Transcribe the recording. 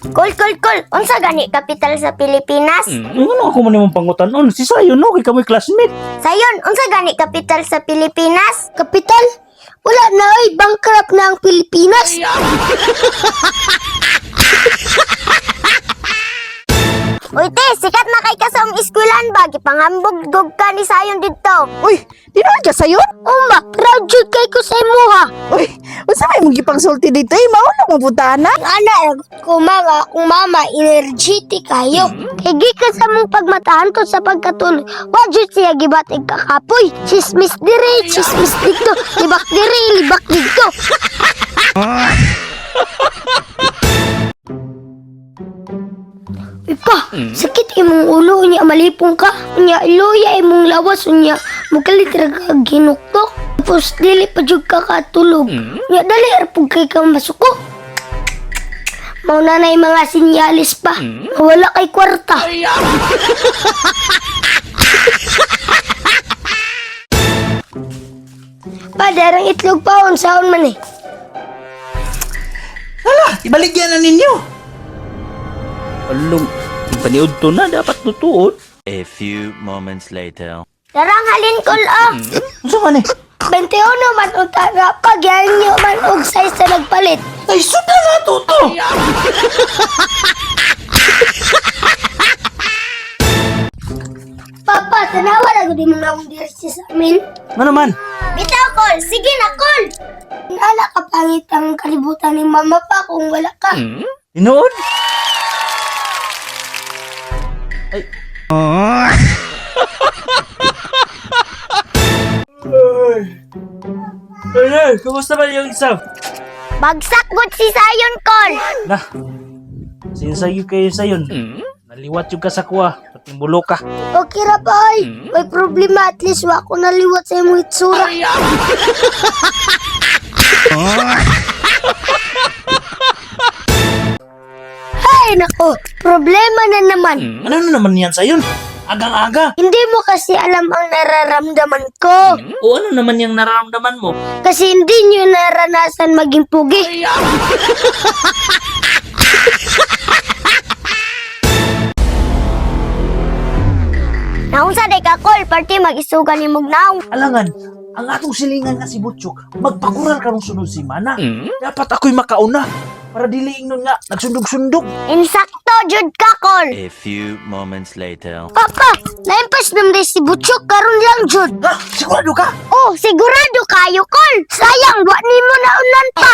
Kol. Unsa gani kapital sa Pilipinas? Ano ako man imong pangutanon? Si Sayon, no? Kay kamoy classmate. Sayon, unsa gani kapital sa Pilipinas? Kapital? Wala na oy, bankrupt na ang Pilipinas. Uy, te, sikat na kay ka sa eskwelahan ba? Gipangambog ka ni Sayon didto. Uy, di na ka sayon? Uma, proud jud kay ko sa imo ha. Uy, unsa may mong gipangsulti dito? Mauna mo putana. Ana, ko mga akong mama energetic kayo. Kay gikan sa mong pagmatahan ko sa pagkatulog. Wa jud siya gibatig kakapoy. Chismis dire, chismis dito. Libak dire, libak dito. Pa, sakit imong ulo niya malipong ka. Unya iluya imong lawas unya mukalit ra ginuktok. Tapos dili pa jud ka katulog. Unya dali ra pug kay kang masuko. Mauna na yung mga sinyalis pa. Wala kay kwarta. Pa, darang itlog pa unsaon man eh. Hala, ibaligyan na ninyo. Along, paniud to na, dapat tutuod. A few moments later. Darang halin kol ah. Unsa man eh? 21 man o taga pag yan nyo man og size na nagpalit. Ay, suda na to. Papa, tanawa na gudi mo na akong dirsi sa amin. Ano naman? Bitaw kol, sige na kol. Nala ka pangit ang kalibutan ni mama pa kung wala ka. Inood? Ay. Ay, kumusta ba yung isa? Bagsak gud si Sayon kol. Nah, sinsayo kayo sayon. Naliwat yung kasakwa, pati bulo ka. Okay ra pa ay. May problema at least wa ko naliwat sa imong itsura. Ay nako, problema na naman. Ano na naman yan sayon? Agang-aga. Hindi mo kasi alam ang nararamdaman ko. O ano naman yung nararamdaman mo? Kasi hindi nyo naranasan maging pugi. Naunsa day ka kol, party mag-isugan ni Mugnaw. Alangan, ang atong silingan nga si Butchok, magpakural ka nung sunod si Mana. Dapat ako'y makauna. Para diliing nun nga, nagsundog-sundog. Insakto jud ka kol. A few moments later. Papa, naimpas naman si Butchok karon lang jud. Ha? Sigurado ka? Oh, sigurado kayo kol. Sayang, wa nimo naunan pa.